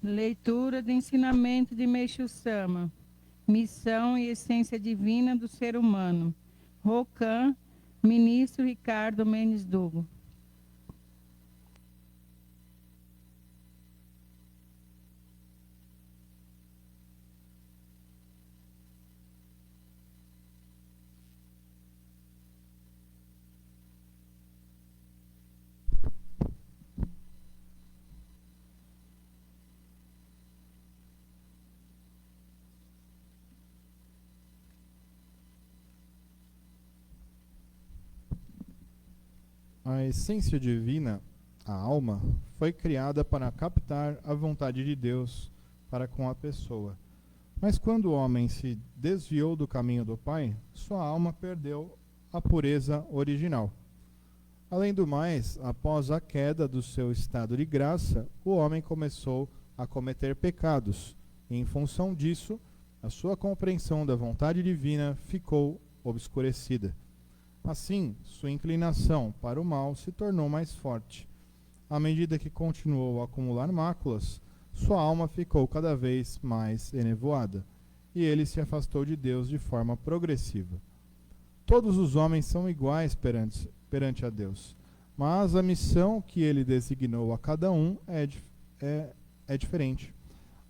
Leitura do ensinamento de Meixo Sama. Missão e essência divina do ser humano. Rocan, ministro Ricardo Mendes Dugo. A essência divina, a alma, foi criada para captar a vontade de Deus para com a pessoa. Mas quando o homem se desviou do caminho do Pai, sua alma perdeu a pureza original. Além do mais, após a queda do seu estado de graça, o homem começou a cometer pecados, e em função disso, a sua compreensão da vontade divina ficou obscurecida. Assim, sua inclinação para o mal se tornou mais forte. À medida que continuou a acumular máculas, sua alma ficou cada vez mais enevoada, e ele se afastou de Deus de forma progressiva. Todos os homens são iguais perante a Deus, mas a missão que ele designou a cada um é diferente.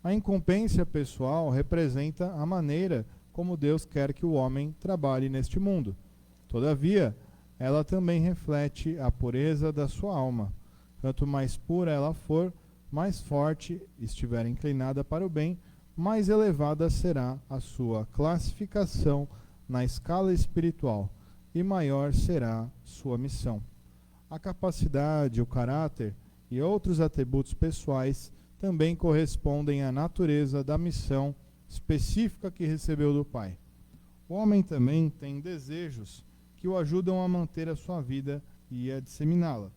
A incumbência pessoal representa a maneira como Deus quer que o homem trabalhe neste mundo. Todavia, ela também reflete a pureza da sua alma. Quanto mais pura ela for, mais forte estiver inclinada para o bem, mais elevada será a sua classificação na escala espiritual e maior será sua missão. A capacidade, o caráter e outros atributos pessoais também correspondem à natureza da missão específica que recebeu do Pai. O homem também tem desejos que o ajudam a manter a sua vida e a disseminá-la.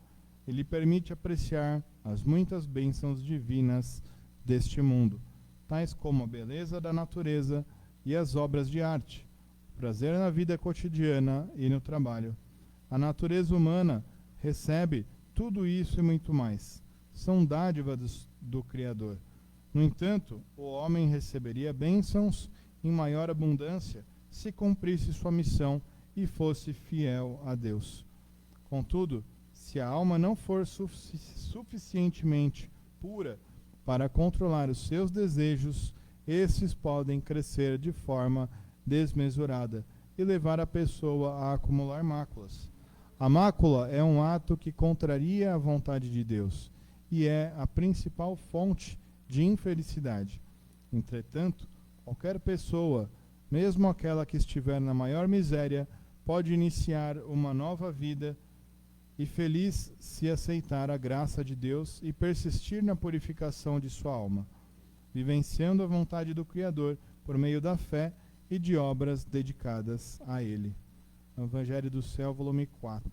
Ele permite apreciar as muitas bênçãos divinas deste mundo, tais como a beleza da natureza e as obras de arte, o prazer na vida cotidiana e no trabalho. A natureza humana recebe tudo isso e muito mais. São dádivas do Criador. No entanto, o homem receberia bênçãos em maior abundância se cumprisse sua missão e fosse fiel a Deus. Contudo, se a alma não for suficientemente pura para controlar os seus desejos, esses podem crescer de forma desmesurada e levar a pessoa a acumular máculas. A mácula é um ato que contraria a vontade de Deus e é a principal fonte de infelicidade. Entretanto, qualquer pessoa, mesmo aquela que estiver na maior miséria, pode iniciar uma nova vida e feliz se aceitar a graça de Deus e persistir na purificação de sua alma, vivenciando a vontade do Criador por meio da fé e de obras dedicadas a Ele. Evangelho do Céu, volume 4.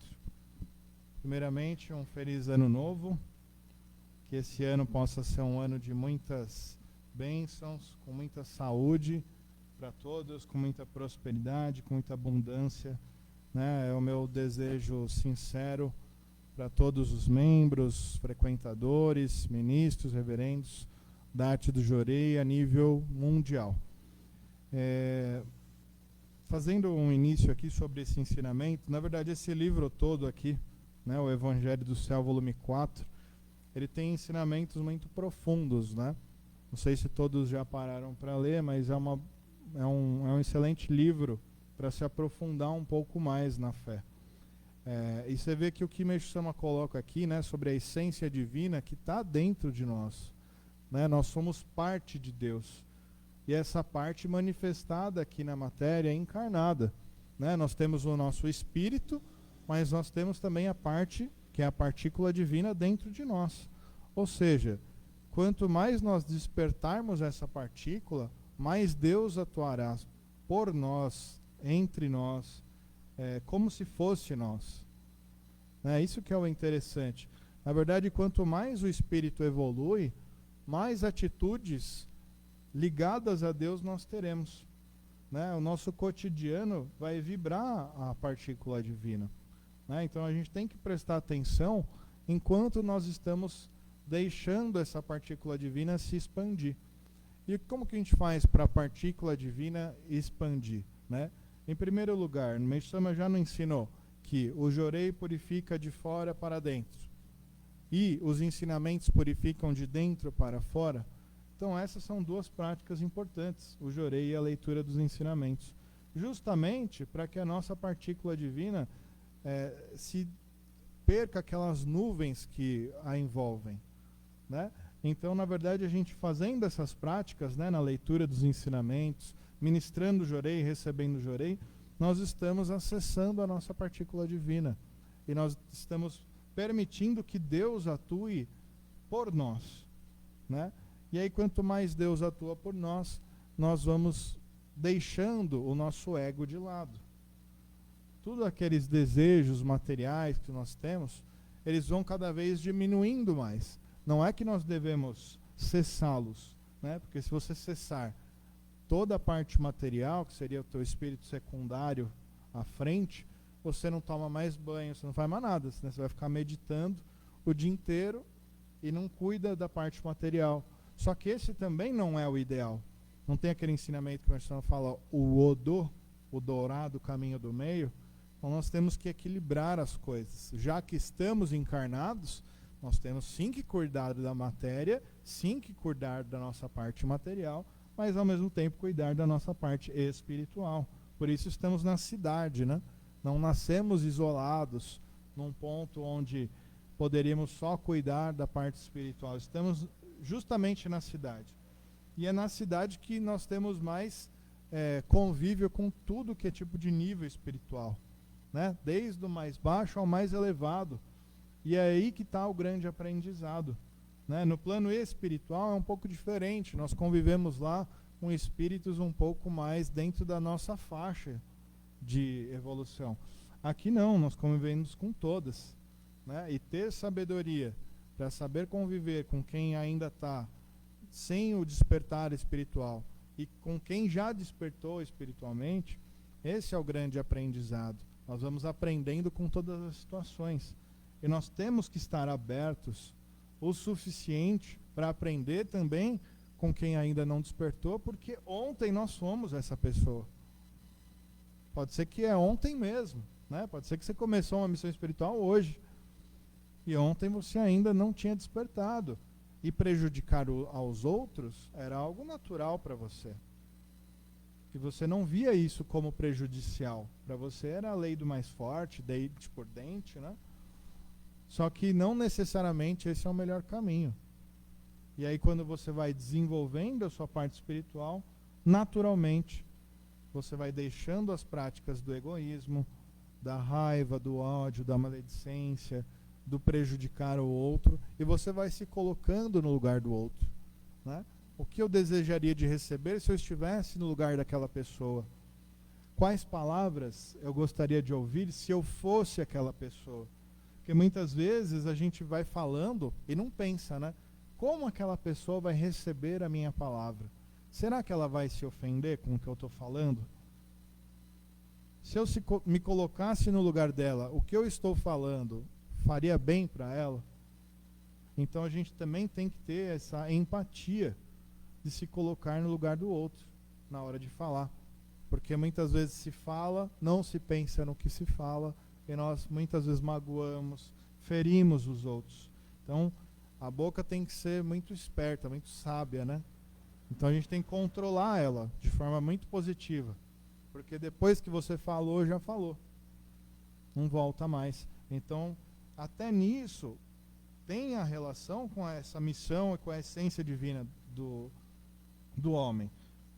Primeiramente, um feliz ano novo, que esse ano possa ser um ano de muitas bênçãos, com muita saúde para todos, com muita prosperidade, com muita abundância, né? É o meu desejo sincero para todos os membros, frequentadores, ministros, reverendos da Arte do Jorei a nível mundial. Fazendo um início aqui sobre esse ensinamento, na verdade esse livro todo aqui, né, o Evangelho do Céu, volume 4, ele tem ensinamentos muito profundos, né? Não sei se todos já pararam para ler, mas é um excelente livro para se aprofundar um pouco mais na fé. E você vê que o que Meixo Sama coloca aqui, né, sobre a essência divina que está dentro de nós, né? Nós somos parte de Deus. E essa parte manifestada aqui na matéria é encarnada, né? Nós temos o nosso espírito, mas nós temos também a parte que é a partícula divina dentro de nós. Ou seja, quanto mais nós despertarmos essa partícula, mais Deus atuará por nós, entre nós, como se fosse nós. Isso que é o interessante. Na verdade, quanto mais o espírito evolui, mais atitudes ligadas a Deus nós teremos. O nosso cotidiano vai vibrar a partícula divina. Então a gente tem que prestar atenção enquanto nós estamos deixando essa partícula divina se expandir. E como que a gente faz para a partícula divina expandir, né? Em primeiro lugar, o Meisama já nos ensinou que o Jorei purifica de fora para dentro e os ensinamentos purificam de dentro para fora. Então essas são duas práticas importantes, o Jorei e a leitura dos ensinamentos, justamente para que a nossa partícula divina se perca aquelas nuvens que a envolvem, né? Então, na verdade, a gente fazendo essas práticas, né, na leitura dos ensinamentos, ministrando o Jorei, recebendo o Jorei, nós estamos acessando a nossa partícula divina. E nós estamos permitindo que Deus atue por nós, né? E aí, quanto mais Deus atua por nós, nós vamos deixando o nosso ego de lado. Tudo aqueles desejos materiais que nós temos, eles vão cada vez diminuindo mais. Não é que nós devemos cessá-los, né? Porque se você cessar toda a parte material, que seria o teu espírito secundário à frente, você não toma mais banho, você não faz mais nada, né? Você vai ficar meditando o dia inteiro e não cuida da parte material. Só que esse também não é o ideal. Não tem aquele ensinamento que o Marcelo fala, o Odo, o dourado, o caminho do meio. Então nós temos que equilibrar as coisas. Já que estamos encarnados, nós temos sim que cuidar da matéria, sim que cuidar da nossa parte material, mas ao mesmo tempo cuidar da nossa parte espiritual. Por isso estamos na cidade, né? Não nascemos isolados num ponto onde poderíamos só cuidar da parte espiritual. Estamos justamente na cidade. E é na cidade que nós temos mais convívio com tudo que é tipo de nível espiritual, né? Desde o mais baixo ao mais elevado. E é aí que está o grande aprendizado, né? No plano espiritual é um pouco diferente. Nós convivemos lá com espíritos um pouco mais dentro da nossa faixa de evolução. Aqui não, nós convivemos com todas, né? E ter sabedoria para saber conviver com quem ainda está sem o despertar espiritual e com quem já despertou espiritualmente, esse é o grande aprendizado. Nós vamos aprendendo com todas as situações. E nós temos que estar abertos o suficiente para aprender também com quem ainda não despertou, porque ontem nós fomos essa pessoa. Pode ser que é ontem mesmo, né? Pode ser que você começou uma missão espiritual hoje. E ontem você ainda não tinha despertado. E prejudicar aos outros era algo natural para você. E você não via isso como prejudicial. Para você era a lei do mais forte, dente por dente, né? Só que não necessariamente esse é o melhor caminho. E aí quando você vai desenvolvendo a sua parte espiritual, naturalmente você vai deixando as práticas do egoísmo, da raiva, do ódio, da maledicência, do prejudicar o outro, e você vai se colocando no lugar do outro, né? O que eu desejaria de receber se eu estivesse no lugar daquela pessoa? Quais palavras eu gostaria de ouvir se eu fosse aquela pessoa? Porque muitas vezes a gente vai falando e não pensa, né? Como aquela pessoa vai receber a minha palavra? Será que ela vai se ofender com o que eu estou falando? Se eu me colocasse no lugar dela, o que eu estou falando faria bem para ela? Então a gente também tem que ter essa empatia de se colocar no lugar do outro na hora de falar. Porque muitas vezes se fala, não se pensa no que se fala, e nós muitas vezes magoamos, ferimos os outros. Então a boca tem que ser muito esperta, muito sábia, né? Então a gente tem que controlar ela de forma muito positiva. Porque depois que você falou, já falou. Não volta mais. Então, até nisso, tem a relação com essa missão e com a essência divina do homem,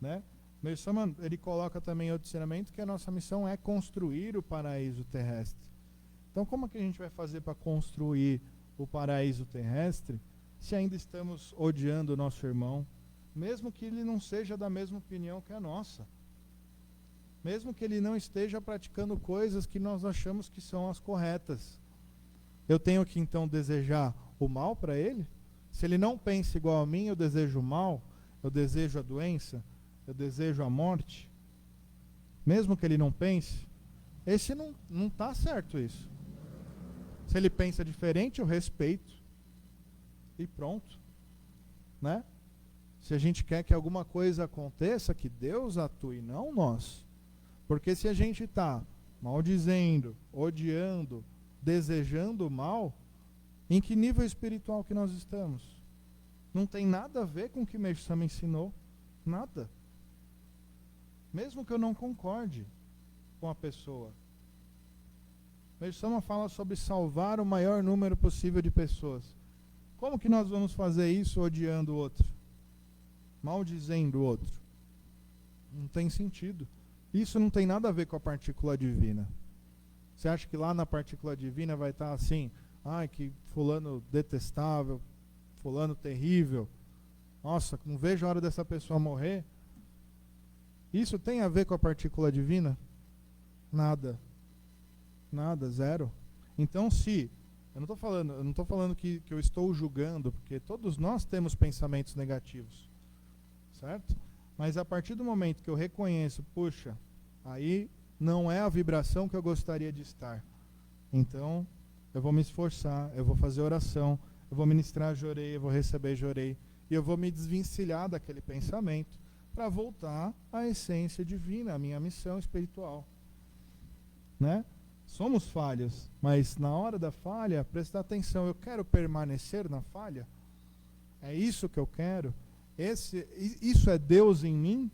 né? Meisama, ele coloca também outro ensinamento que a nossa missão é construir o paraíso terrestre. Então, como é que a gente vai fazer para construir o paraíso terrestre se ainda estamos odiando o nosso irmão, mesmo que ele não seja da mesma opinião que a nossa? Mesmo que ele não esteja praticando coisas que nós achamos que são as corretas. Eu tenho que então desejar o mal para ele? Se ele não pensa igual a mim, eu desejo o mal, eu desejo a doença, eu desejo a morte. Mesmo que ele não pense, esse não está certo isso. Se ele pensa diferente, eu respeito. e pronto, né? Se a gente quer que alguma coisa aconteça, que Deus atue, não nós. Porque se a gente está maldizendo, odiando, desejando o mal, em que nível espiritual que nós estamos? Não tem nada a ver com o que Meixo Sama ensinou. Nada. Mesmo que eu não concorde com a pessoa. Meixo Sama fala sobre salvar o maior número possível de pessoas. Como que nós vamos fazer isso odiando o outro? Maldizendo o outro? Não tem sentido. Isso não tem nada a ver com a partícula divina. Você acha que lá na partícula divina vai estar assim, ai, que fulano detestável, fulano terrível, nossa, não vejo a hora dessa pessoa morrer? Isso tem a ver com a partícula divina? Nada. Nada, zero. Então, se eu não estou falando que eu estou julgando, porque todos nós temos pensamentos negativos, certo? Mas a partir do momento que eu reconheço, puxa, aí não é a vibração que eu gostaria de estar. Então, eu vou me esforçar, eu vou fazer oração, eu vou ministrar jorei, eu vou receber jorei, e eu vou me desvencilhar daquele pensamento para voltar à essência divina, à minha missão espiritual. Né? Somos falhos, mas na hora da falha, prestar atenção, eu quero permanecer na falha? É isso que eu quero? Isso é Deus em mim?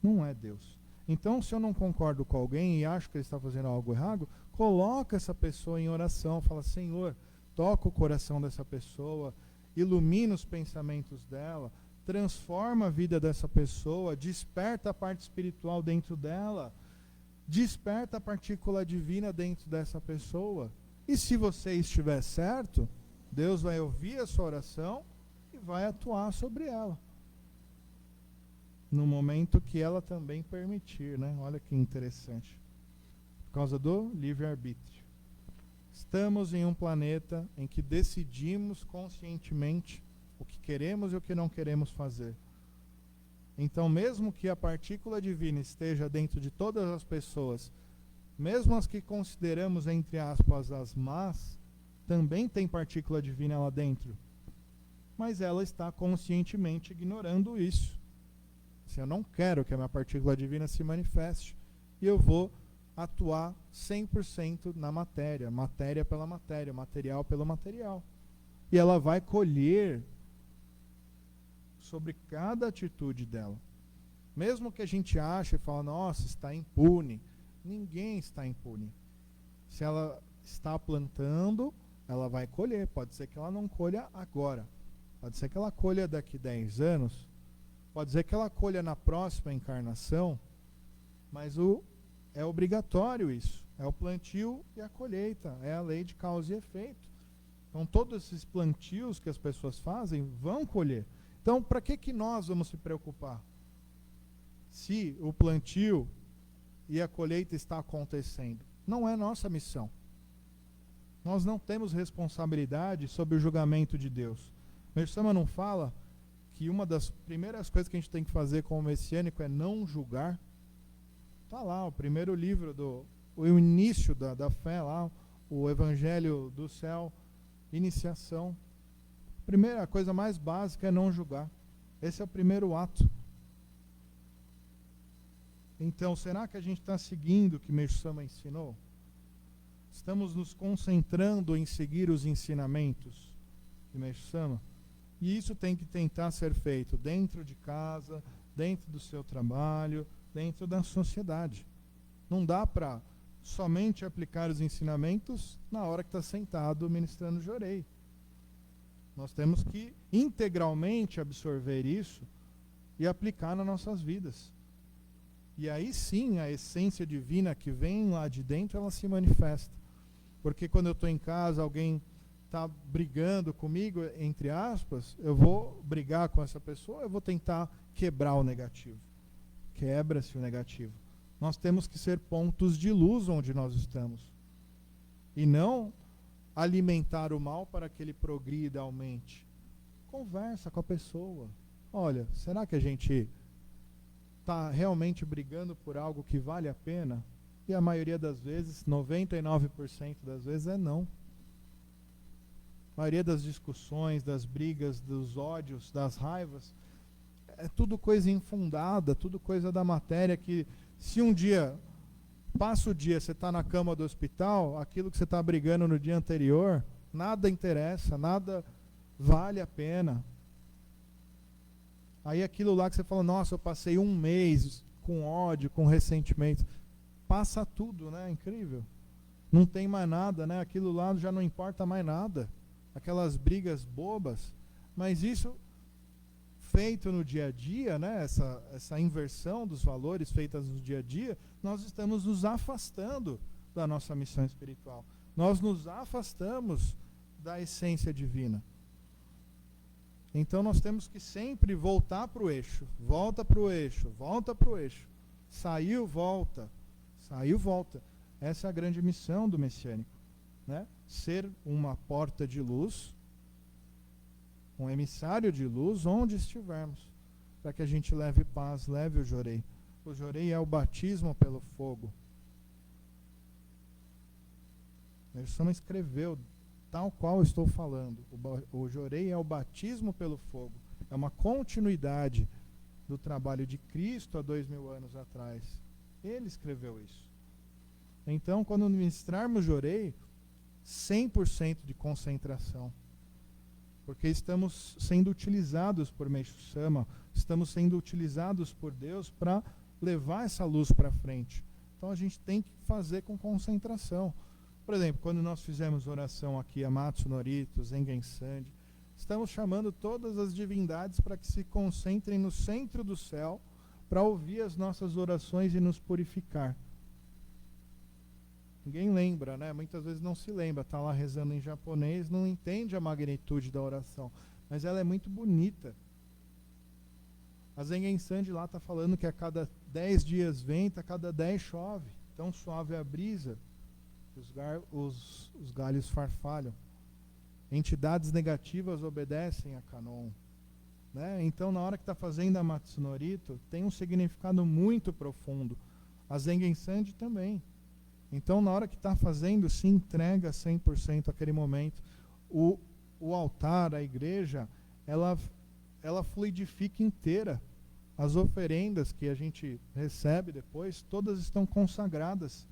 Não é Deus. Então, se eu não concordo com alguém e acho que ele está fazendo algo errado, coloca essa pessoa em oração, fala, Senhor, toca o coração dessa pessoa, ilumina os pensamentos dela, transforma a vida dessa pessoa, desperta a parte espiritual dentro dela, desperta a partícula divina dentro dessa pessoa. E se você estiver certo, Deus vai ouvir a sua oração e vai atuar sobre ela. No momento que ela também permitir, né? Olha que interessante. Por causa do livre-arbítrio. Estamos em um planeta em que decidimos conscientemente o que queremos e o que não queremos fazer. Então, mesmo que a partícula divina esteja dentro de todas as pessoas, mesmo as que consideramos, entre aspas, as más, também tem partícula divina lá dentro. Mas ela está conscientemente ignorando isso. Se eu não quero que a minha partícula divina se manifeste, e eu vou atuar 100% na matéria, matéria pela matéria, material pelo material. E ela vai colher sobre cada atitude dela. Mesmo que a gente ache e fale, nossa, está impune. Ninguém está impune. Se ela está plantando, ela vai colher. Pode ser que ela não colha agora. Pode ser que ela colha daqui 10 anos. Pode ser que ela colha na próxima encarnação. Mas é obrigatório isso. É o plantio e a colheita. É a lei de causa e efeito. Então, todos esses plantios que as pessoas fazem vão colher. Então, para que nós vamos se preocupar? Se o plantio e a colheita está acontecendo. Não é nossa missão. Nós não temos responsabilidade sobre o julgamento de Deus. Meixo Sama não fala que uma das primeiras coisas que a gente tem que fazer como messiânico é não julgar? Está lá, o primeiro livro, o início da fé lá, o Evangelho do Céu, iniciação. A primeira coisa mais básica é não julgar. Esse é o primeiro ato. Então, será que a gente está seguindo o que Meixo Sama ensinou? Estamos nos concentrando em seguir os ensinamentos de Meixo Sama? E isso tem que tentar ser feito dentro de casa, dentro do seu trabalho, dentro da sociedade. Não dá para somente aplicar os ensinamentos na hora que está sentado ministrando jorei. Nós temos que integralmente absorver isso e aplicar nas nossas vidas. E aí sim, a essência divina que vem lá de dentro, ela se manifesta. Porque quando eu estou em casa, alguém está brigando comigo, entre aspas, eu vou brigar com essa pessoa, eu vou tentar quebrar o negativo. Quebra-se o negativo. Nós temos que ser pontos de luz onde nós estamos. E não alimentar o mal para que ele progrida, aumente. Conversa com a pessoa. Olha, será que a gente está realmente brigando por algo que vale a pena? E a maioria das vezes, 99% das vezes é não. A maioria das discussões, das brigas, dos ódios, das raivas, é tudo coisa infundada, tudo coisa da matéria que, se um dia, passa o dia, você está na cama do hospital, aquilo que você está brigando no dia anterior, nada interessa, nada vale a pena. Aí aquilo lá que você fala, nossa, eu passei um mês com ódio, com ressentimento, passa tudo, né? Incrível. Não tem mais nada, né? Aquilo lá já não importa mais nada. Aquelas brigas bobas. Mas isso feito no dia a dia, né? Essa inversão dos valores feitas no dia a dia, nós estamos nos afastando da nossa missão espiritual. Nós nos afastamos da essência divina. Então nós temos que sempre voltar para o eixo. Volta para o eixo, volta para o eixo. Saiu, volta. Saiu, volta. Essa é a grande missão do messiânico, né? Ser uma porta de luz, um emissário de luz onde estivermos, para que a gente leve paz, leve o jorei. O jorei é o batismo pelo fogo. Ele só não escreveu tal qual eu estou falando. O jorei é o batismo pelo fogo. É uma continuidade do trabalho de Cristo há 2000 anos atrás. Ele escreveu isso. Então, quando ministrarmos jorei, 100% de concentração. Porque estamos sendo utilizados por Meixo Sama, estamos sendo utilizados por Deus para levar essa luz para frente. Então a gente tem que fazer com concentração. Por exemplo, quando nós fizemos oração aqui a Matsu Norito, Zengen Sandi, estamos chamando todas as divindades para que se concentrem no centro do céu, para ouvir as nossas orações e nos purificar. Ninguém lembra, né? Muitas vezes não se lembra, está lá rezando em japonês, não entende a magnitude da oração, mas ela é muito bonita. A Zengen Sandi lá está falando que a cada 10 dias venta, a cada 10 chove. Tão suave é a brisa, os galhos farfalham. Entidades negativas obedecem a Kanon. Né? Então, na hora que está fazendo a Matsunorito, tem um significado muito profundo. A Zengen Sandi também. Então, na hora que está fazendo, se entrega 100% àquele momento. O altar, a igreja, ela fluidifica inteira. As oferendas que a gente recebe depois, todas estão consagradas.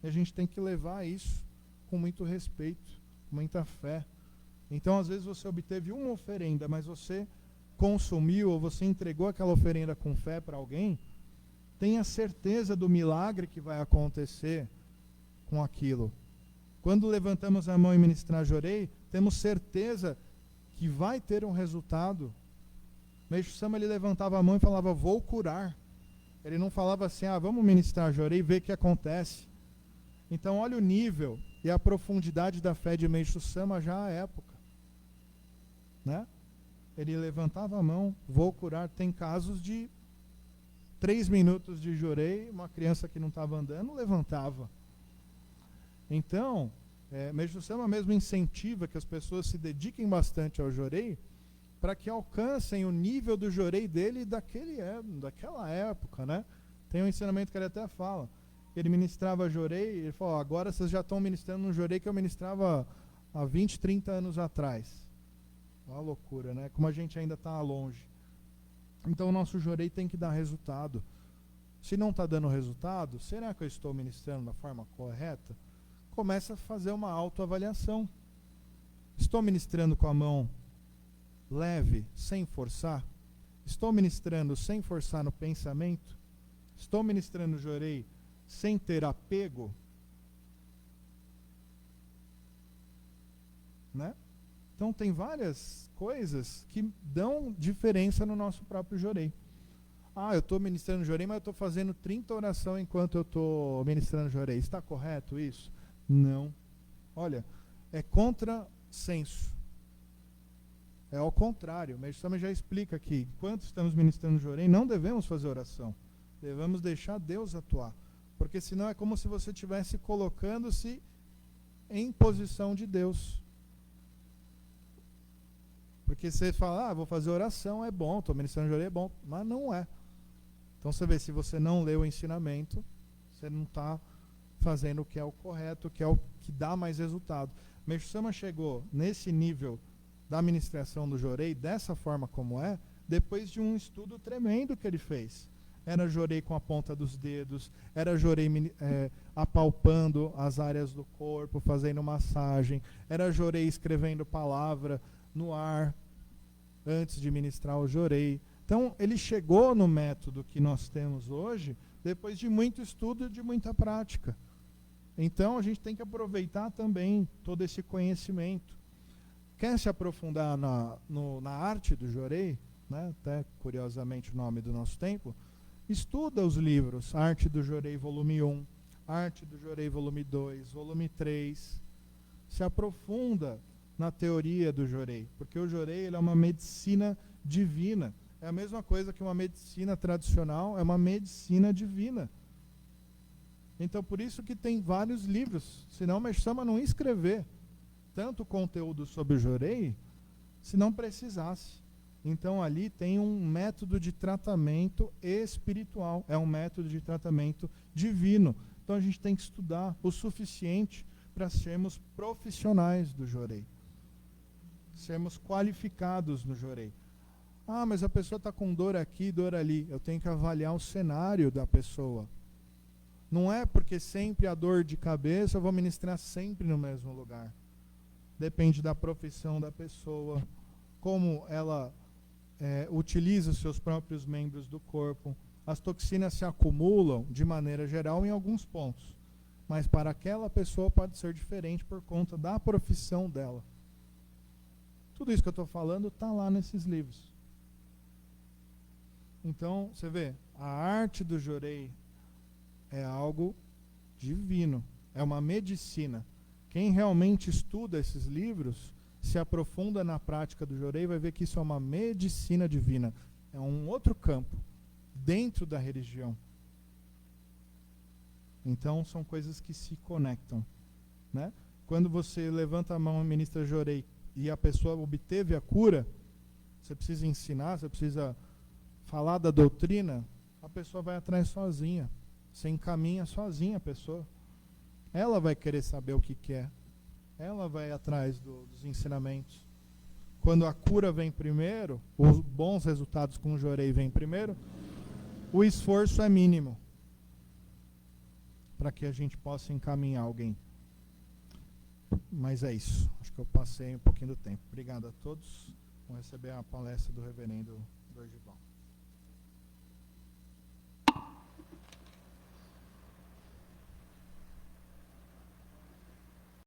E a gente tem que levar isso com muito respeito, com muita fé. Então, às vezes, você obteve uma oferenda, mas você consumiu ou você entregou aquela oferenda com fé para alguém, tenha certeza do milagre que vai acontecer com aquilo. Quando levantamos a mão e ministrar jorei, temos certeza que vai ter um resultado. Meixo Sama, ele levantava a mão e falava, vou curar. Ele não falava assim, vamos ministrar jorei e ver o que acontece. Então, olha o nível e a profundidade da fé de Meixo Sama já à época. Né? Ele levantava a mão, vou curar. Tem casos de 3 minutos de jorei, uma criança que não estava andando, levantava. Então, Meixo Sama mesmo incentiva que as pessoas se dediquem bastante ao jorei, para que alcancem o nível do jorei dele daquela época, né? Tem um ensinamento que ele até fala. Ele ministrava jorei, ele falou, agora vocês já estão ministrando um jorei que eu ministrava há 20, 30 anos atrás. Uma loucura, né? Como a gente ainda está longe. Então o nosso jorei tem que dar resultado. Se não está dando resultado, será que eu estou ministrando da forma correta? Começa a fazer uma autoavaliação. Estou ministrando com a mão leve, sem forçar? Estou ministrando sem forçar no pensamento? Estou ministrando jorei sem ter apego? Né? Então tem várias coisas que dão diferença no nosso próprio jorei. Eu estou ministrando jorei, mas eu estou fazendo 30 orações enquanto eu estou ministrando jorei. Está correto isso? Não. Olha, é contrassenso. É ao contrário. O Meixo Sama já explica aqui, enquanto estamos ministrando jorei, não devemos fazer oração. Devemos deixar Deus atuar. Porque senão é como se você estivesse colocando-se em posição de Deus. Porque você fala, vou fazer oração, é bom, estou ministrando jorei, é bom. Mas não é. Então você vê, se você não lê o ensinamento, você não está fazendo o que é o correto, o que é o que dá mais resultado. Meixo Sama chegou nesse nível da administração do Jorei, dessa forma como é, depois de um estudo tremendo que ele fez. Era Jorei com a ponta dos dedos, era Jorei apalpando as áreas do corpo, fazendo massagem, era Jorei escrevendo palavra no ar antes de ministrar o Jorei. Então, ele chegou no método que nós temos hoje depois de muito estudo e de muita prática. Então, a gente tem que aproveitar também todo esse conhecimento. Quer se aprofundar na arte do Jorei, né? Até curiosamente o nome do nosso tempo, estuda os livros Arte do Jorei volume 1, Arte do Jorei volume 2, volume 3. Se aprofunda na teoria do Jorei, porque o Jorei ele é uma medicina divina. É a mesma coisa que uma medicina tradicional, é uma medicina divina. Então, por isso que tem vários livros, senão o Meixo Sama não ia escrever tanto conteúdo sobre o Jorei, se não precisasse. Então, ali tem um método de tratamento espiritual, é um método de tratamento divino. Então, a gente tem que estudar o suficiente para sermos profissionais do Jorei, sermos qualificados no Jorei. Ah, mas a pessoa está com dor aqui, dor ali. Eu tenho que avaliar o cenário da pessoa. Não é porque sempre a dor de cabeça eu vou ministrar sempre no mesmo lugar. Depende da profissão da pessoa, como ela utiliza os seus próprios membros do corpo. As toxinas se acumulam, de maneira geral, em alguns pontos. Mas para aquela pessoa pode ser diferente por conta da profissão dela. Tudo isso que eu estou falando está lá nesses livros. Então, você vê, a arte do Jorei é algo divino, é uma medicina. Quem realmente estuda esses livros, se aprofunda na prática do Jorei, vai ver que isso é uma medicina divina. É um outro campo, dentro da religião. Então, são coisas que se conectam, né? Quando você levanta a mão e ministra Jorei e a pessoa obteve a cura, você precisa ensinar, você precisa falar da doutrina, a pessoa vai atrás sozinha. Você encaminha sozinha a pessoa. Ela vai querer saber o que quer. Ela vai atrás dos ensinamentos. Quando a cura vem primeiro, os bons resultados com o Jorei vêm primeiro, o esforço é mínimo para que a gente possa encaminhar alguém. Mas é isso. Acho que eu passei um pouquinho do tempo. Obrigado a todos. Vamos receber a palestra do reverendo Dorival.